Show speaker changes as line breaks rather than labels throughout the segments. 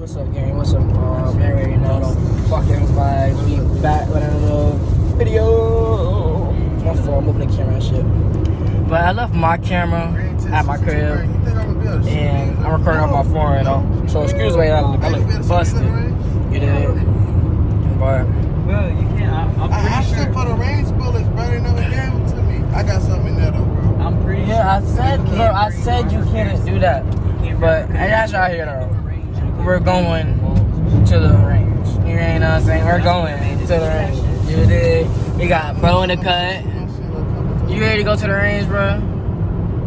What's up, gang? What's up, Mary? You know, the fucking vibes. We back with another video. My fault, I'm moving the camera and shit. But I left my camera at my crib, and I'm recording on my phone right now. So excuse me, I look busted. You did. But
well, you can't. I'm pretty
I
sure.
for the range bullets, bro. They never gave them to me. I got something in there though, bro.
I'm pretty sure.
yeah, I said you can't do that. But I got y'all here though. We're going to the range. You know what I'm saying? We're going to the range. You did. We got bro in the cut. You ready to go to the range, bro?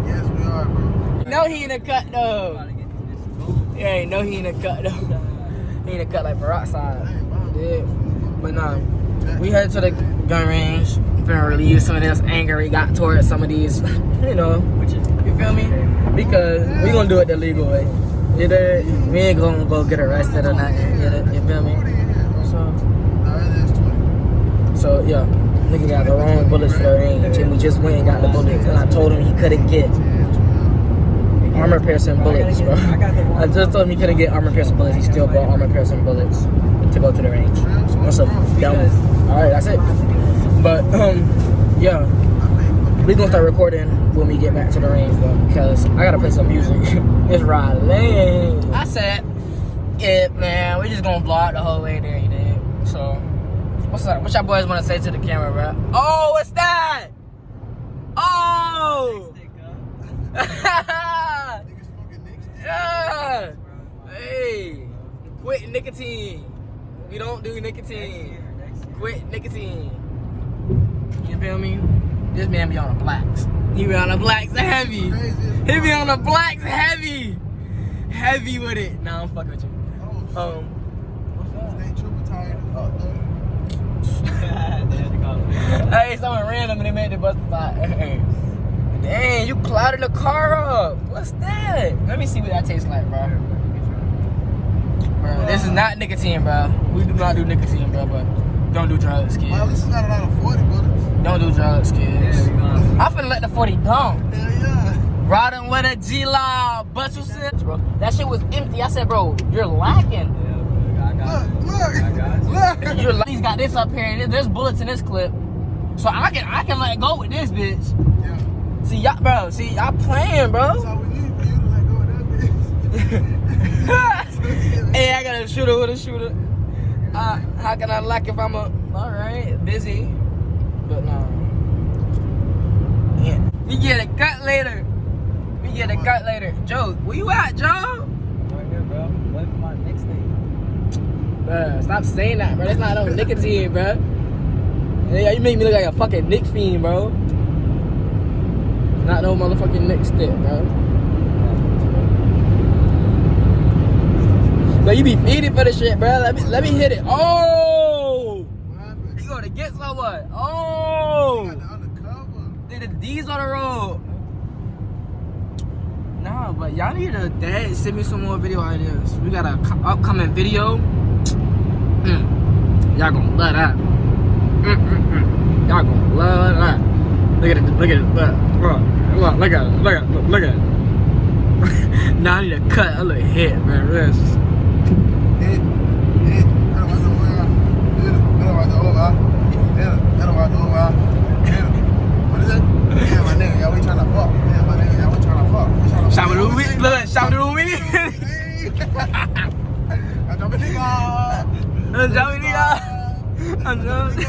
Yes, we are, bro.
No, he in the cut though. Yeah, no, he in the cut though. He in the cut like peroxide. Yeah. But no, we headed to the gun range. Gonna relieve some of this anger we got towards some of these, you know. You feel me? Because we gonna do it the legal way. You know, we ain't gonna go get arrested or nothing. You feel me? So yeah, nigga got the wrong bullets for the range, and we just went and got the bullets, and I told him he couldn't get armor piercing bullets, bro. I just told him he couldn't get armor piercing bullets. He still bought armor piercing bullets to go to the range. What's up? All right, that's it. But yeah, we gonna start recording when we get back to the range, though, because I gotta play some music. It's Riley. I said, yeah, man, we just gonna vlog the whole way there, you did. So, what's up? What y'all boys wanna say to the camera, bro? Oh, what's that? Oh! Yeah. Hey, quit nicotine. We don't do nicotine. Quit nicotine. You feel me? This man be on the blacks. He be on the blacks heavy. He be on the blacks heavy. Heavy with it. Nah, I'm fucking with you. Hey, someone random and they made the bus stop. Dang, you clouded the car up. What's that? Let me see what that tastes like, bro. Bro, this is not nicotine, bro. We do not do nicotine, bro, but don't do drugs, kids.
Well, at least it's got a lot of 40 bullets.
Don't do drugs, kids. I'm finna let the 40 down.
Hell yeah.
Riding with a G-Law, Bustle Sims, bro. That shit was empty. I said, bro, you're lacking.
Look.
You're He's got this up here. There's bullets in this clip. So I can let go with this bitch.
Yeah.
See, y'all, bro. See, y'all playing, bro.
That's all we need for you to let go of that bitch.
Hey, I got a shooter with a shooter. How can I lack if I'm alright, busy? But no. Yeah. We get a cut later. We get a cut later. Joe, where you at, Joe?
Right here, bro. Wait for my next thing.
Bruh, stop saying that, bro. That's not no nicotine, bro. Yeah, you make me look like a fucking Nick fiend, bro. Not no motherfucking Nick stick, bro. But you be feeding for the shit, bro. Let me hit it. Oh! You gonna get someone? Oh! These on the road. Nah, but y'all need to send me some more video ideas. We got an upcoming video. Y'all gonna love that. Y'all gonna love that. Look at it. Look at it. Now I need to cut a little hit, bro. This.
What is it? Yeah, my nigga, y'all we trying to fuck. Yeah, my nigga, y'all we trying to fuck.
Shout out to me. Look, shout out to me.
I'm jumping nigga.
I'm jumping nigga. I'm jumping.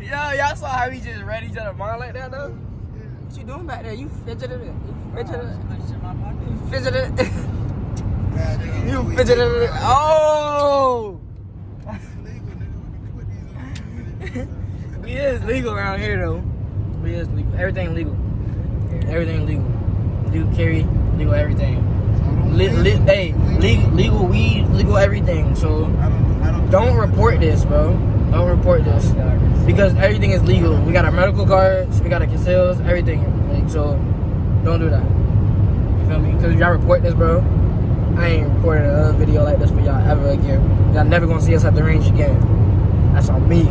Yo, y'all saw how we just read each other mind like that, though? What you doing back there? You fidgeted it. You fidgeted it. You fidgeted it. Oh! We is legal around here, though. We is legal. Everything legal. Everything legal. Legal carry, legal everything. Hey, legal weed, legal everything. So don't report this, bro. Don't report this because everything is legal. We got our medical cards, we got our conceals, everything. Like, so don't do that. You feel me? Because if y'all report this, bro, I ain't recording another video like this for y'all ever again. Y'all never gonna see us at the range again. That's on me.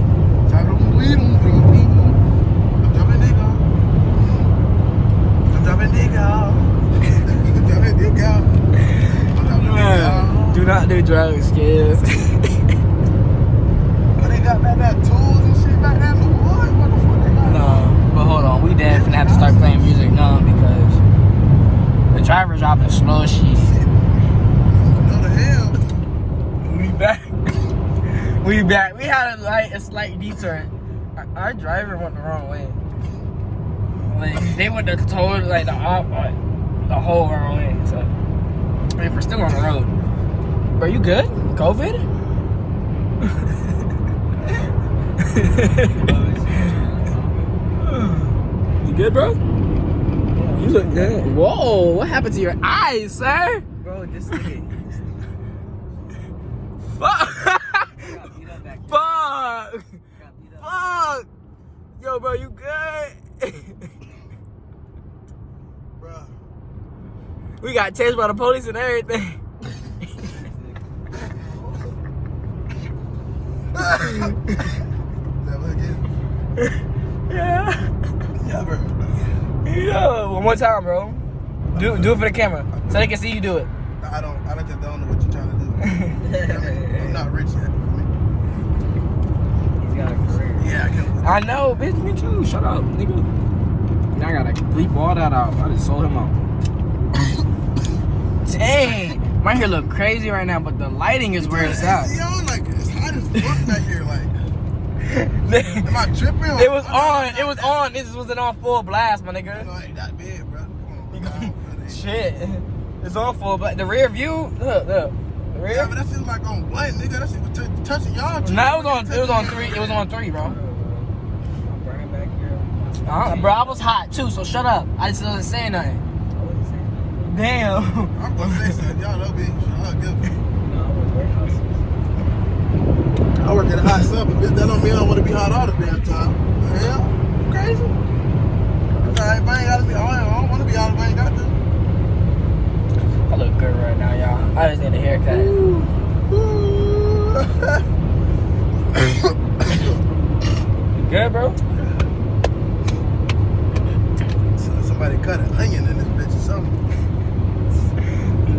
back. We had a slight detour. Our driver went the wrong way. Like they went the total like the whole wrong way. So if we're still on the road. Bro, you good? COVID? You good, bro? You look good. Whoa, what happened to your eyes, sir?
Bro, this nigga.
Fuck.
Got beat up back there.
Fuck.
Got beat up.
Fuck. Yo, bro, you good?
Bruh.
We got chased by the police and everything.
Never again.
Yeah.
Never.
Yeah. One more time, bro. Do it for the camera so they can see you do it.
I just don't know what you're trying to do. I'm not rich yet.
He's got a career.
Yeah, I can.
I know, bitch. Me too. Shut up, nigga. Now I gotta bleep all that out. I just sold him out. Dang. My hair look crazy right now, but the lighting is where it's at.
Yo, like, it's hot as fuck back here. Like, am I tripping?
It was on. It was on. This wasn't on full blast, my
You
nigga.
know, I ain't that bad, bro. Come on, bro.
Shit. It's on full blast. The rear view. Look. The rear.
Yeah, but that shit was like on one, nigga. That shit was touching y'all.
No, it was on 3. It was on 3, bro.
I'm burning back here.
Bro, I was hot too, so shut up. I just wasn't saying nothing.
I wasn't saying that.
Damn.
I'm gonna say something. Y'all know me. Shut up.
You know, I work warehouses.
I work at a hot sub, but that don't mean I want to be hot all the damn time. What the hell? You crazy? Alright, if I ain't gotta be, I don't want to be hot if I ain't got to.
I look good right now, y'all. I just need a haircut. You good, bro?
Somebody cut an onion in this bitch or something.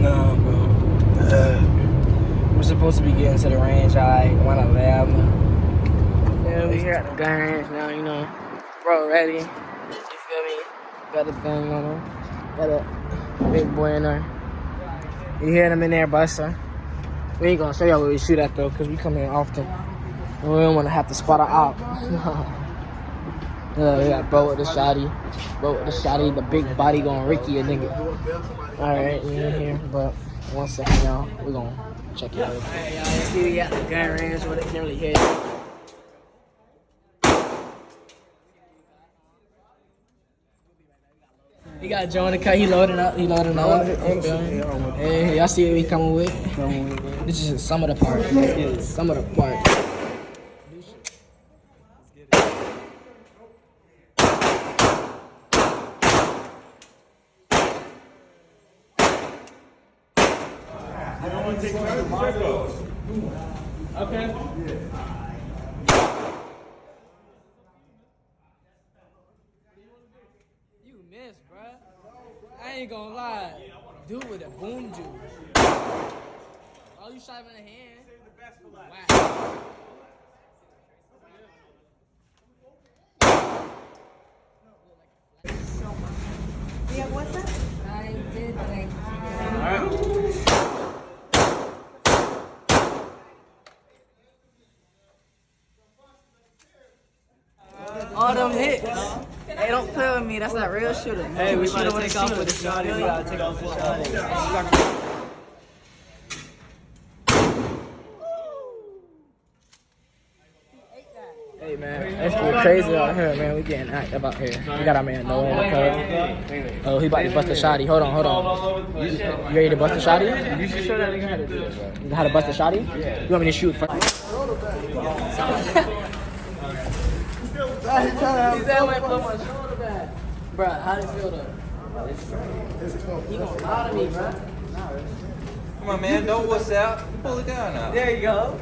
No, bro. We're supposed to be getting to the range at like 1:11. Yeah, we here at the gun range now, you know. Bro, ready. You feel me? Got a thing on him. Got a big boy in there. You hear them in there busting. We ain't gonna show y'all where we shoot at though, cause we come here often. We don't wanna have to spot her out. Yeah, we got bro with the shotty. The big body going Ricky a nigga. Alright, we in here, but 1 second, y'all. We gonna check it out. Alright, y'all. See we at the gun range where they can't really hear you. He got Joe in the cut. He loading up. Hey, y'all see what we coming with? This is some of the parts. Some of the parts. Okay. You missed, bruh. I ain't gonna lie. Dude with a boom juice. Oh, you shot him in the hand. Wow.
Yeah, what's that? I did, but I
All them hits. Hey, don't play with me. That's not real shooter.
Hey, we gotta take off with the shotty. We gotta take off with the shotty.
Hey man, it's getting crazy out here, man. We getting active out here. We got our man Noah in the cut. Oh, he about to bust a shotty. Hold on. You ready to bust a shotty?
You should show that nigga how to do it, bro.
How to bust a shotty?
Yeah.
You want me to shoot first? Bro, how does it feel though? He gonna lie to me, bro.
Come on, man. Don't wuss out. Pull it down now.
There you go.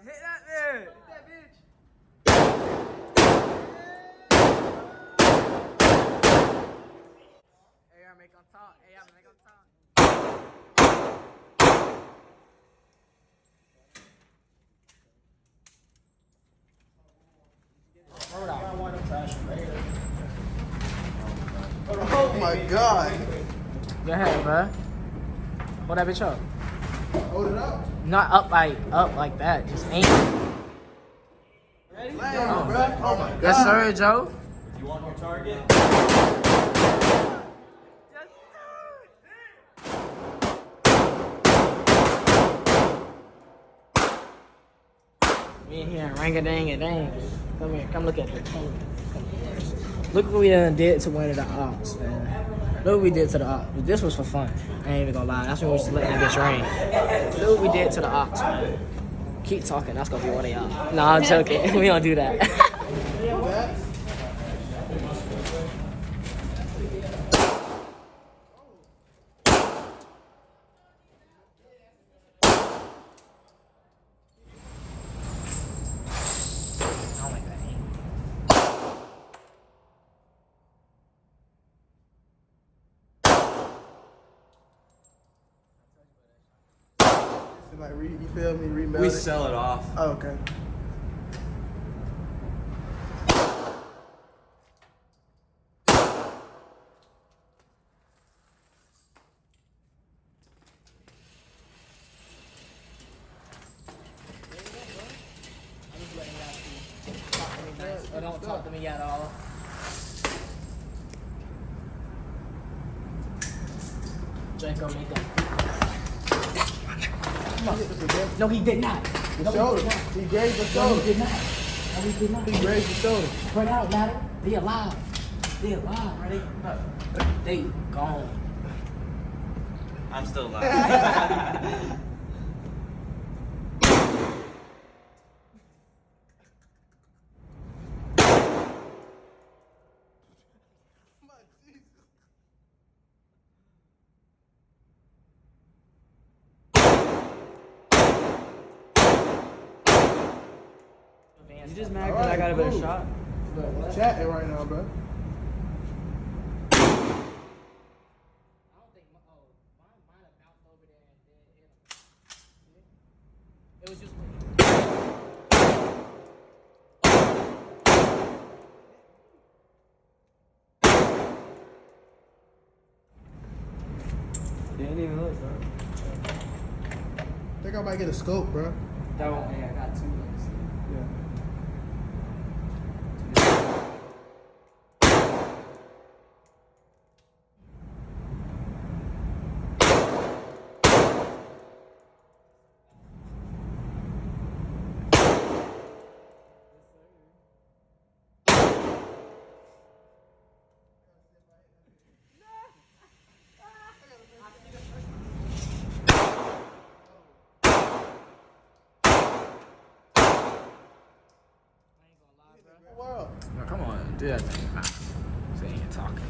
Hit that there. Hit that bitch.
Hey, I make on top.
my god.
Go ahead, bro. Hold that bitch up.
Hold it up.
Not up like that. Just aim.
Damn, bro. Oh my god.
Yes, sir, Joe.
You want your target?
We in here, ring-a-dang-a-dang. Come here, come look at this. Come here. Look what we done did to one of the ops, man. Look what we did to the ops. This was for fun. I ain't even gonna lie. That's when we was letting that bitch rain. Look what we did to the ops, man. Keep talking. That's gonna be one of y'all. Nah, I'm joking. We don't do that.
Like, you feel me? Remelt
We
it.
sell it off.
Oh, okay.
Or don't talk to me at all. Draco made that. No, he did not.
The shoulder. He grazed the shoulder.
No, he did not. No, he did not.
He grazed the shoulder.
Spread out, matter. They alive. They alive, bro. They gone.
I'm still alive.
You just mad because I got a better shot?
We're chatting right now, bro.
I don't think. Oh, mine have bounced over there and then hit him. It was just.
Didn't even look, bro.
I think I might get a scope, bro.
That one, hey, I got two.
Yeah. World.
No, come on, do that thing. Nah, so ain't talking.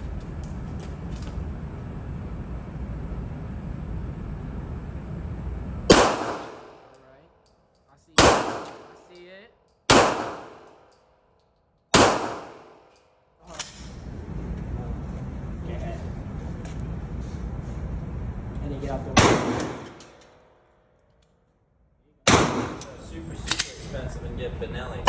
Alright. I see it. I see it. Yeah. And then get out the way.
Super expensive and get Benelli.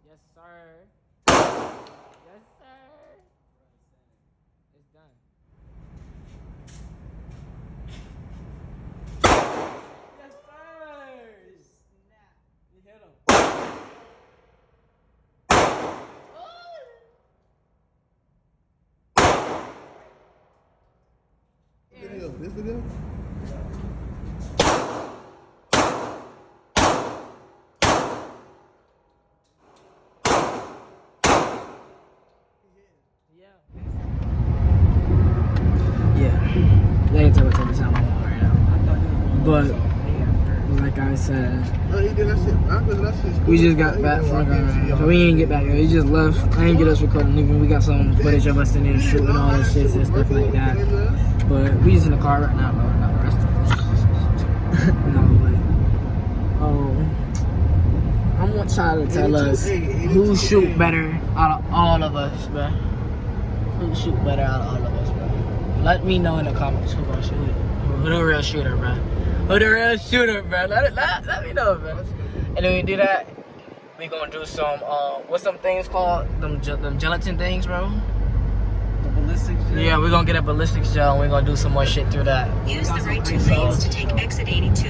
Yes, sir. Yes, sir. It's done. Yes, sir. Snap. You hit him.
Video. This video?
They can tell what type of time I'm on right now. But, like I said,
Oh, he did that shit. That shit's cool.
we just got back from the so we ain't get back yet. He just left. I ain't get us recording. Nigga. We got some footage of us in there shooting all that shit and stuff like that. But we just in the car right now, bro. Not the rest of us. No, but I want y'all to tell us who shoot better out of all of us, bro. Who shoot better out of all of us, bro? Let me know in the comments who gonna shoot. Who the real shooter, bro? Who the real shooter, bro? Let me know, bro. And then we do that, we gonna do some, what's some things called? Them gelatin things, bro?
The ballistic shit.
Yeah, we're gonna get a ballistic gel and we're gonna do some more shit through that.
Use the right two lanes to take exit 82